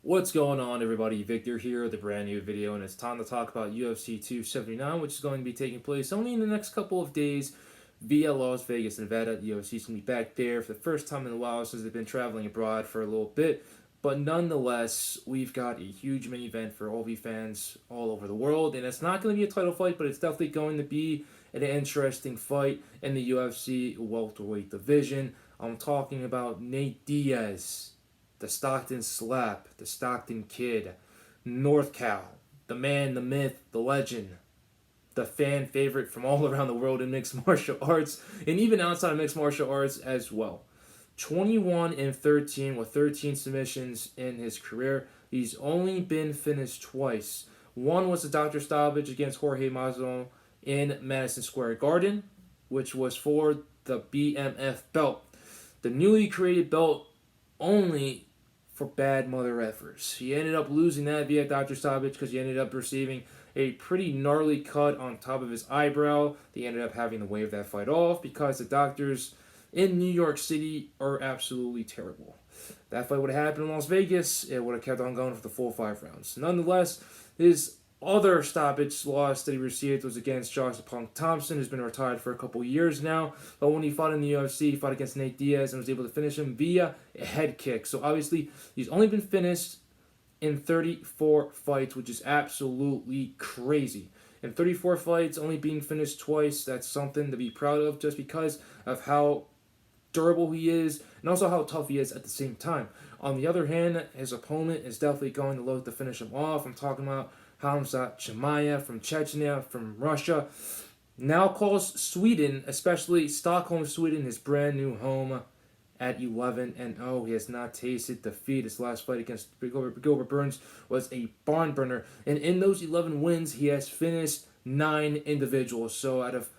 What's going on, everybody? Victor here with a brand new video, and it's time to talk about UFC 279, which is going to be taking place only in the next couple of days via Las Vegas, Nevada. The UFC is going to be back there for the first time in a while since they've been traveling abroad for a little bit. But nonetheless, we've got a huge main event for all the fans all over the world, and it's not going to be a title fight, but it's definitely going to be an interesting fight in the UFC welterweight division. I'm talking about Nate Diaz, the Stockton Slap, the Stockton Kid, North Cal, the man, the myth, the legend, the fan favorite from all around the world in mixed martial arts, and even outside of mixed martial arts as well. 21 and 13 with 13 submissions in his career. He's only been finished twice. One was a doctor stoppage against Jorge Masvidal in Madison Square Garden, which was for the BMF belt. The newly created belt only for bad mother efforts. He ended up losing that via doctor stoppage because he ended up receiving a pretty gnarly cut on top of his eyebrow. They ended up having to wave that fight off because the doctors in New York City are absolutely terrible. That fight would have happened in Las Vegas. It would have kept on going for the full 5 rounds. Nonetheless, his other stoppage loss that he received was against Joshua Punk Thompson, who's been retired for a couple years now. But when he fought in the UFC, he fought against Nate Diaz and was able to finish him via a head kick. So obviously, he's only been finished in 34 fights, which is absolutely crazy. In 34 fights, only being finished twice, that's something to be proud of just because of how durable he is and also how tough he is at the same time. On the other hand, his opponent is definitely going to look to finish him off. I'm talking about Khamzat Chimaev from Chechnya, from Russia. Now calls Sweden, especially Stockholm, Sweden, his brand new home at 11-0. He has not tasted defeat. His last fight against Gilbert Burns was a barn burner. And in those 11 wins, he has finished 9 individuals. So out of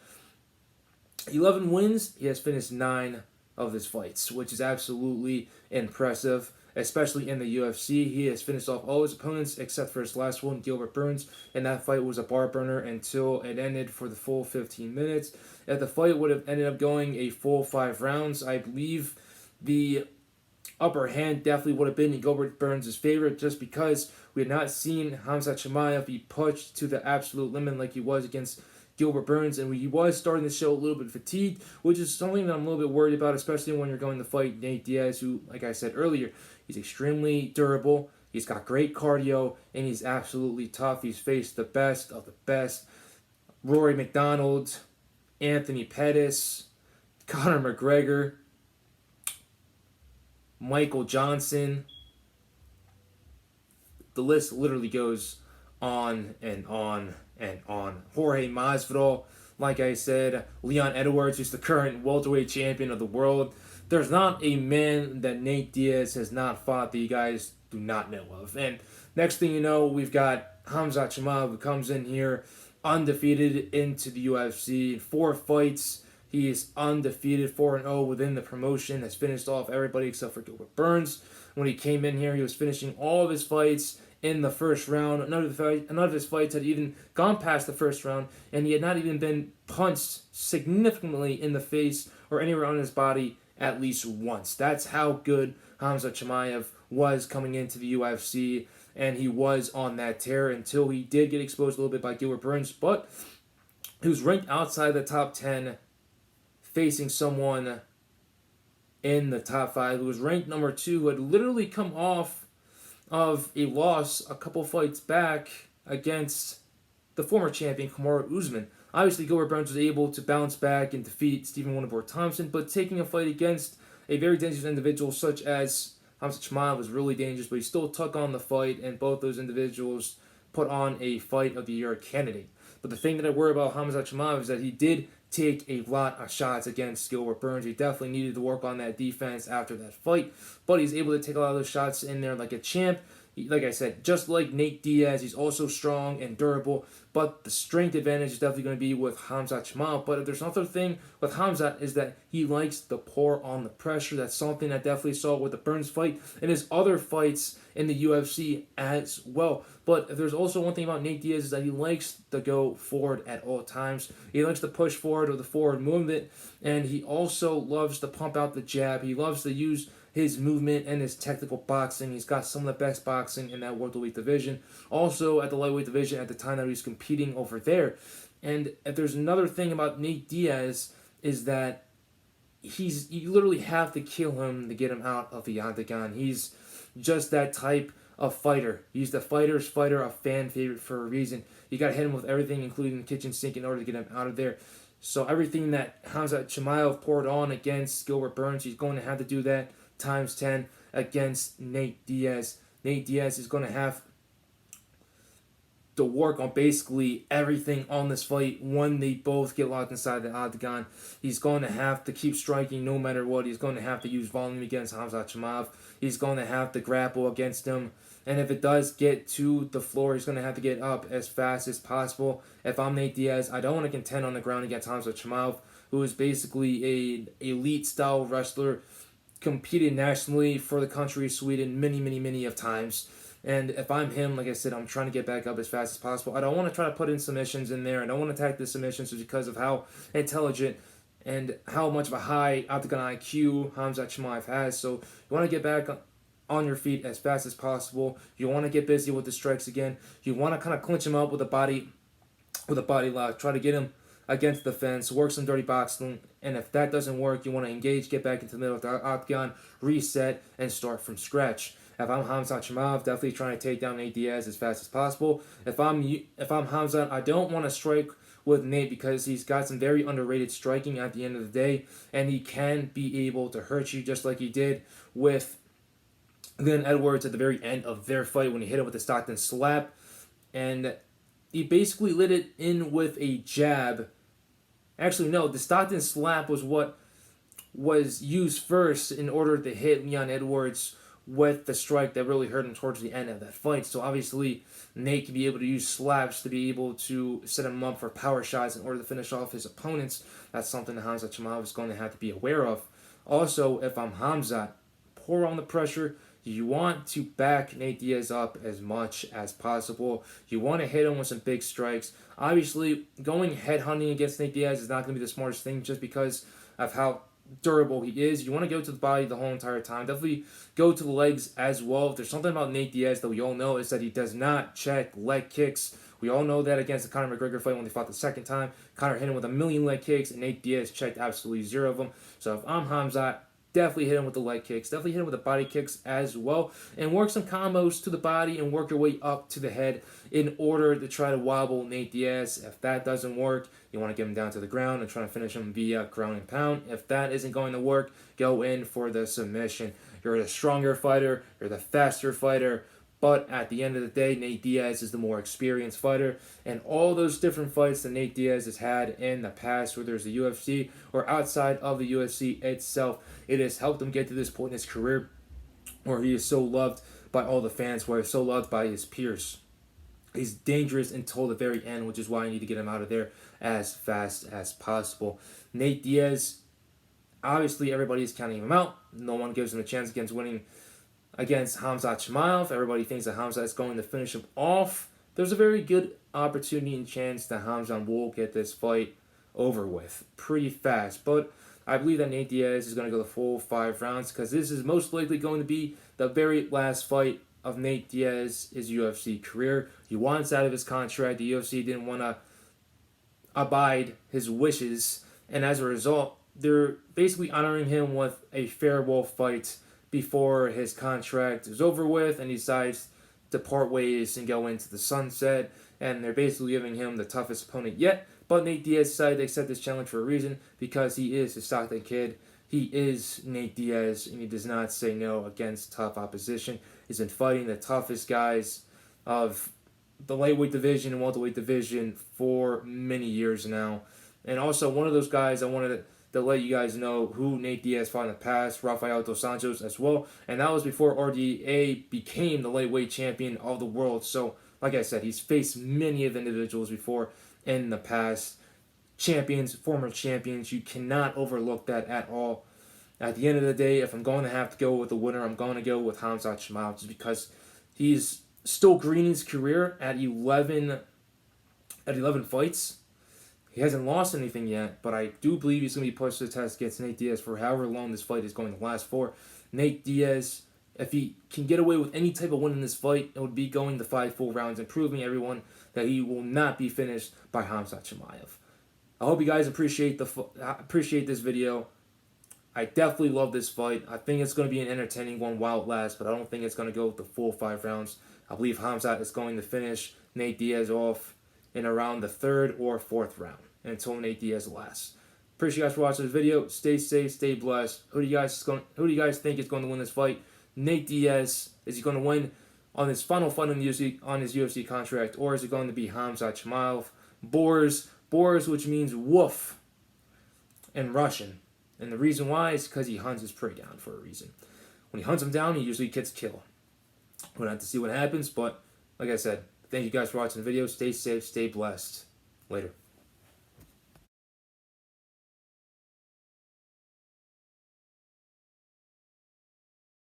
11 wins, he has finished 9 of his fights, which is absolutely impressive, especially in the UFC. He has finished off all his opponents except for his last one, Gilbert Burns, and that fight was a bar burner until it ended for the full 15 minutes. If the fight would have ended up going a full 5 rounds, I believe the upper hand definitely would have been in Gilbert Burns' favorite just because we had not seen Khamzat Chimaev be pushed to the absolute limit like he was against Gilbert Burns, and he was starting to show a little bit fatigued, which is something that I'm a little bit worried about, especially when you're going to fight Nate Diaz, who, like I said earlier, he's extremely durable, he's got great cardio, and he's absolutely tough. He's faced the best of the best. Rory McDonald, Anthony Pettis, Conor McGregor, Michael Johnson. The list literally goes on and on and on. Jorge Masvidal, like I said, Leon Edwards, who's the current welterweight champion of the world. There's not a man that Nate Diaz has not fought that you guys do not know of. And next thing you know, we've got Khamzat Chimaev, who comes in here undefeated into the UFC. 4 fights, he is undefeated, 4-0 within the promotion, has finished off everybody except for Gilbert Burns. When he came in here, he was finishing all of his fights in the first round. None of his fights had even gone past the first round, and he had not even been punched significantly in the face or anywhere on his body at least once. That's how good Khamzat Chimaev was coming into the UFC, and he was on that tear until he did get exposed a little bit by Gilbert Burns, but he was ranked outside the top 10, facing someone in the top 5 who was ranked number 2, who had literally come off of a loss a couple fights back against the former champion Kamaru Usman. Obviously, Gilbert Burns was able to bounce back and defeat Stephen Wonderboy Thompson, but taking a fight against a very dangerous individual such as Khamzat Chimaev was really dangerous, but he still took on the fight, and both those individuals put on a Fight of the Year candidate. But the thing that I worry about Khamzat Chimaev is that he did take a lot of shots against Gilbert Burns. He definitely needed to work on that defense after that fight, but he's able to take a lot of those shots in there like a champ. Like I said, just like Nate Diaz, he's also strong and durable, but the strength advantage is definitely going to be with Khamzat Chimaev. But if there's another thing with Khamzat is that he likes to pour on the pressure. That's something I definitely saw with the Burns fight and his other fights in the UFC as well. But if there's also one thing about Nate Diaz is that he likes to go forward at all times. He likes to push forward with the forward movement, and he also loves to pump out the jab. He loves to use his movement and his technical boxing. He's got some of the best boxing in that welterweight division. Also at the lightweight division at the time that he was competing over there. And if there's another thing about Nate Diaz is that you literally have to kill him to get him out of the octagon. He's just that type of fighter. He's the fighter's fighter, a fan favorite for a reason. You got to hit him with everything, including the kitchen sink, in order to get him out of there. So everything that Khamzat Chimaev poured on against Gilbert Burns, he's going to have to do that times 10 against Nate Diaz. Nate Diaz is going to have to work on basically everything on this fight when they both get locked inside the octagon. He's going to have to keep striking no matter what. He's going to have to use volume against Khamzat Chimaev. He's going to have to grapple against him. And if it does get to the floor, he's going to have to get up as fast as possible. If I'm Nate Diaz, I don't want to contend on the ground against Khamzat Chimaev, who is basically an elite-style wrestler, competed nationally for the country of Sweden many of times. And if I'm him, like I said, I'm trying to get back up as fast as possible. I don't want to try to put in submissions in there. I don't want to attack the submissions just because of how intelligent and how much of a high octagon IQ Khamzat Chimaev has. So you want to get back on your feet as fast as possible. You want to get busy with the strikes again. You want to kind of clinch him up with a body lock. Try to get him against the fence, work some dirty boxing, and if that doesn't work, you want to engage, get back into the middle of the octagon, reset, and start from scratch. If I'm Khamzat Chimaev, definitely trying to take down Nate Diaz as fast as possible. If I'm Khamzat, I don't want to strike with Nate because he's got some very underrated striking at the end of the day, and he can be able to hurt you just like he did with Glenn Edwards at the very end of their fight when he hit him with the Stockton slap, and he basically lit it in with a jab. Actually, no, the Stockton slap was what was used first in order to hit Leon Edwards with the strike that really hurt him towards the end of that fight. So obviously, Nate can be able to use slaps to be able to set him up for power shots in order to finish off his opponents. That's something that Khamzat Chimaev is going to have to be aware of. Also, if I'm Khamzat, pour on the pressure. You want to back Nate Diaz up as much as possible. You want to hit him with some big strikes. Obviously, going headhunting against Nate Diaz is not going to be the smartest thing just because of how durable he is. You want to go to the body the whole entire time. Definitely go to the legs as well. If there's something about Nate Diaz that we all know is that he does not check leg kicks. We all know that against the Conor McGregor fight when they fought the second time. Conor hit him with 1,000,000 leg kicks and Nate Diaz checked absolutely 0 of them. So if I'm Khamzat, definitely hit him with the leg kicks. Definitely hit him with the body kicks as well. And work some combos to the body and work your way up to the head in order to try to wobble Nate Diaz. If that doesn't work, you want to get him down to the ground and try to finish him via ground and pound. If that isn't going to work, go in for the submission. You're the stronger fighter. You're the faster fighter. But at the end of the day, Nate Diaz is the more experienced fighter. And all those different fights that Nate Diaz has had in the past, whether it's the UFC or outside of the UFC itself, it has helped him get to this point in his career where he is so loved by all the fans, where he's so loved by his peers. He's dangerous until the very end, which is why I need to get him out of there as fast as possible. Nate Diaz, obviously everybody is counting him out. No one gives him a chance against winning against Khamzat Chimaev. Everybody thinks that Khamzat is going to finish him off. There's a very good opportunity and chance that Khamzat will get this fight over with pretty fast. But I believe that Nate Diaz is going to go the full 5 rounds because this is most likely going to be the very last fight of Nate Diaz's UFC career. He wants out of his contract. The UFC didn't want to abide his wishes, and as a result, they're basically honoring him with a farewell fight before his contract is over with and he decides to part ways and go into the sunset. And they're basically giving him the toughest opponent yet. But Nate Diaz decided to accept this challenge for a reason because he is a Stockton kid. He is Nate Diaz and he does not say no against tough opposition. He's been fighting the toughest guys of the lightweight division and welterweight division for many years now. And also one of those guys I wanted to let you guys know who Nate Diaz fought in the past, Rafael Dos Santos as well. And that was before RDA became the lightweight champion of the world. So, like I said, he's faced many of the individuals before in the past. Champions, former champions, you cannot overlook that at all. At the end of the day, if I'm going to have to go with the winner, I'm going to go with Khamzat Chimaev just because he's still green in his career at 11 fights. He hasn't lost anything yet, but I do believe he's going to be pushed to the test against Nate Diaz for however long this fight is going to last for. Nate Diaz, if he can get away with any type of win in this fight, it would be going the 5 full rounds and proving everyone that he will not be finished by Khamzat Chimaev. I hope you guys appreciate this video. I definitely love this fight. I think it's going to be an entertaining one while it lasts, but I don't think it's going to go the full 5 rounds. I believe Khamzat is going to finish Nate Diaz off in around the 3rd or 4th round until Nate Diaz lasts. Appreciate you guys for watching this video. Stay safe, stay blessed. Who do you guys think is going to win this fight? Nate Diaz, is he going to win on his final fight on his UFC contract, or is it going to be Khamzat Chimaev? Boars, which means wolf in Russian. And the reason why is because he hunts his prey down for a reason. When he hunts him down, he usually gets killed. We're going to have to see what happens, but like I said, thank you guys for watching the video. Stay safe, stay blessed. Later.